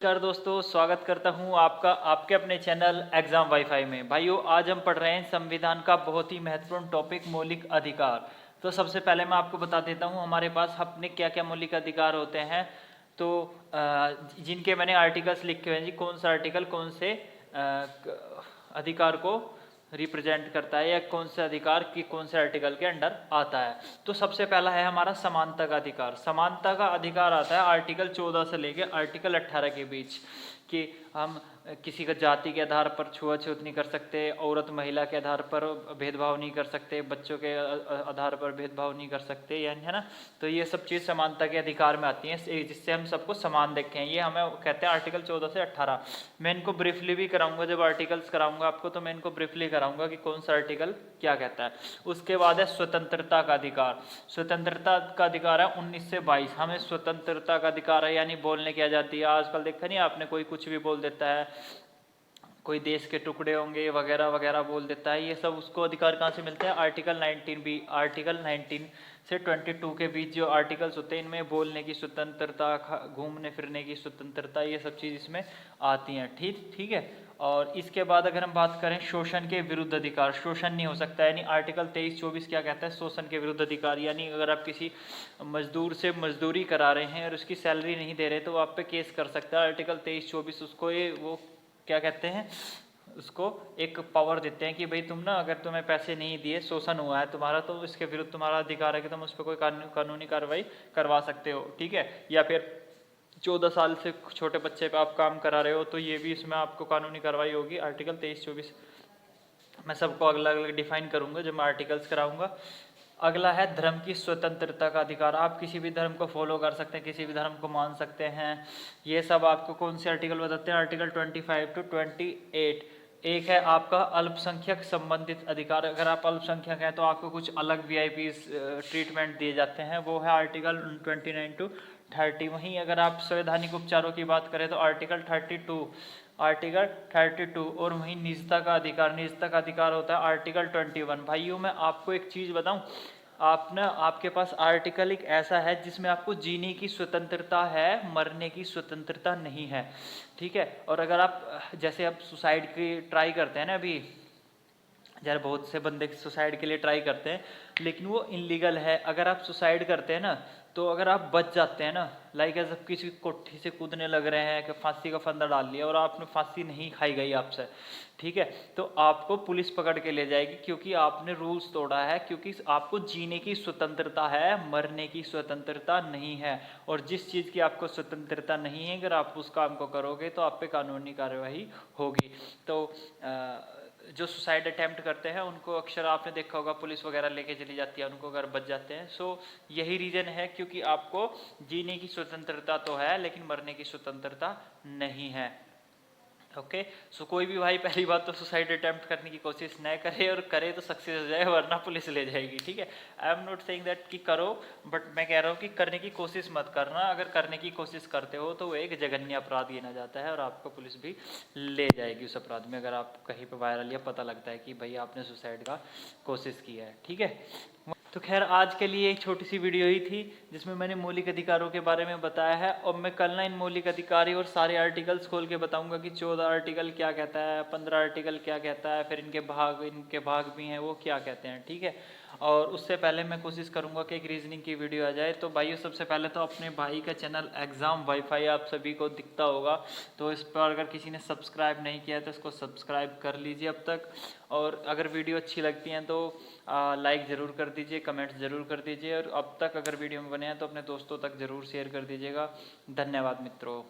नमस्कार दोस्तों, स्वागत करता हूं आपका आपके अपने चैनल एग्जाम वाईफाई में। भाइयों, आज हम पढ़ रहे हैं संविधान का बहुत ही महत्वपूर्ण टॉपिक मौलिक अधिकार। तो सबसे पहले मैं आपको बता देता हूं हमारे पास अपने क्या क्या मौलिक अधिकार होते हैं। तो जिनके मैंने आर्टिकल्स लिखे हुए हैं जी, कौन सा आर्टिकल कौन से अधिकार को रिप्रेजेंट करता है या कौन से अधिकार की कौन से आर्टिकल के अंडर आता है। तो सबसे पहला है हमारा समानता का अधिकार। समानता का अधिकार आता है आर्टिकल 14 से लेके आर्टिकल 18 के बीच, कि हम किसी का जाति के आधार पर छुआछूत नहीं कर सकते, औरत महिला के आधार पर भेदभाव नहीं कर सकते, बच्चों के आधार पर भेदभाव नहीं कर सकते, यानी है ना। तो ये सब चीज़ समानता के अधिकार में आती हैं, जिससे हम सबको समान देखें। ये हमें कहते हैं आर्टिकल 14 से 18। मैं इनको ब्रीफली भी कराऊंगा, जब आर्टिकल्स कराऊंगा आपको तो मैं इनको ब्रीफली कराऊंगा कि कौन सा आर्टिकल क्या कहता है। उसके बाद है स्वतंत्रता का अधिकार। स्वतंत्रता का अधिकार है 19 से 22। हमें स्वतंत्रता का अधिकार है, यानी बोलने की आज़ादी है। आजकल देखा नहीं आपने, कोई कुछ भी बोल देता है, कोई देश के टुकड़े होंगे वगैरह वगैरह बोल देता है। ये सब उसको अधिकार कहाँ से मिलते हैं? आर्टिकल 19 भी, आर्टिकल 19 से 22 के बीच जो आर्टिकल्स होते हैं, इनमें बोलने की स्वतंत्रता, घूमने फिरने की स्वतंत्रता, ये सब चीज़ इसमें आती हैं। ठीक है। और इसके बाद अगर हम बात करें शोषण के विरुद्ध अधिकार, शोषण नहीं हो सकता, यानी आर्टिकल 23-24 क्या कहता है? शोषण के विरुद्ध अधिकार, यानी अगर आप किसी मजदूर से मजदूरी करा रहे हैं और उसकी सैलरी नहीं दे रहे तो आप पे केस कर सकता है। आर्टिकल 23-24 उसको ये वो क्या कहते हैं, उसको एक पावर देते हैं कि भाई तुम ना, अगर तुम्हें पैसे नहीं दिए, शोषण हुआ है तुम्हारा, तो इसके विरुद्ध तुम्हारा अधिकार है कि तुम उस पर कोई कानूनी कार्रवाई करवा सकते हो। ठीक है। या फिर 14 साल से छोटे बच्चे पे आप काम करा रहे हो तो ये भी इसमें आपको कानूनी कार्रवाई होगी। आर्टिकल 23-24 मैं सबको अलग अलग डिफाइन करूंगा जब मैं आर्टिकल्स कराऊंगा। अगला है धर्म की स्वतंत्रता का अधिकार। आप किसी भी धर्म को फॉलो कर सकते हैं, किसी भी धर्म को मान सकते हैं। ये सब आपको कौन से आर्टिकल बताते हैं? Article 25 to 28। एक है आपका अल्पसंख्यक संबंधित अधिकार। अगर आप अल्पसंख्यक हैं तो आपको कुछ अलग वीआईपी ट्रीटमेंट दिए जाते हैं, वो है आर्टिकल 29 to 30। वहीं अगर आप संवैधानिक उपचारों की बात करें तो आर्टिकल 32, आर्टिकल 32। और वहीं निजता का अधिकार, निजता का अधिकार होता है आर्टिकल 21। भाइयों, मैं आपको एक चीज़ बताऊं, आपके पास आर्टिकल एक ऐसा है जिसमें आपको जीने की स्वतंत्रता है, मरने की स्वतंत्रता नहीं है। ठीक है। और अगर आप जैसे आप सुसाइड की ट्राई करते हैं ना, अभी यार बहुत से बंदे सुसाइड के लिए ट्राई करते हैं लेकिन वो इनलीगल है। अगर आप सुसाइड करते हैं ना, तो अगर आप बच जाते हैं ना, लाइक एज किसी कोठी से कूदने लग रहे हैं कि फांसी का फंदा डाल लिया और आपने फांसी नहीं खाई गई आपसे, ठीक है, तो आपको पुलिस पकड़ के ले जाएगी क्योंकि आपने रूल्स तोड़ा है, क्योंकि आपको जीने की स्वतंत्रता है, मरने की स्वतंत्रता नहीं है। और जिस चीज़ की आपको स्वतंत्रता नहीं है, अगर आप उस काम को करोगे तो आप पे कानूनी कार्यवाही होगी। तो जो सुसाइड अटैम्प्ट करते हैं उनको अक्सर आपने देखा होगा पुलिस वगैरह लेके चली जाती है उनको, अगर बच जाते हैं। सो यही रीज़न है, क्योंकि आपको जीने की स्वतंत्रता तो है लेकिन मरने की स्वतंत्रता नहीं है। ओके। सो कोई भी भाई पहली बात तो सुसाइड अटैम्प्ट करने की कोशिश न करे, और करे तो सक्सेस हो जाए, वरना पुलिस ले जाएगी। ठीक है। I am not saying that कि करो, बट मैं कह रहा हूँ कि करने की कोशिश मत करना। अगर करने की कोशिश करते हो तो वो एक जघन्य अपराध गिना जाता है और आपको पुलिस भी ले जाएगी उस अपराध में, अगर आप कहीं पर वायरल या पता लगता है कि भाई आपने सुसाइड का कोशिश किया है। ठीक है। तो खैर आज के लिए एक छोटी सी वीडियो ही थी जिसमें मैंने मौलिक अधिकारों के बारे में बताया है, और मैं कल ना इन मौलिक अधिकारी और सारे आर्टिकल्स खोल के बताऊंगा कि 14 आर्टिकल क्या कहता है, 15 आर्टिकल क्या कहता है, फिर इनके भाग भी हैं वो क्या कहते हैं। ठीक है। और उससे पहले मैं कोशिश करूंगा कि एक रीजनिंग की वीडियो आ जाए। तो भाइयों, सबसे पहले तो अपने भाई का चैनल एग्ज़ाम वाईफाई आप सभी को दिखता होगा, तो इस पर अगर किसी ने सब्सक्राइब नहीं किया है तो इसको सब्सक्राइब कर लीजिए अब तक। और अगर वीडियो अच्छी लगती हैं तो लाइक ज़रूर कर दीजिए, कमेंट्स ज़रूर कर दीजिए, और अब तक अगर वीडियो में बने हैं तो अपने दोस्तों तक ज़रूर शेयर कर दीजिएगा। धन्यवाद मित्रों।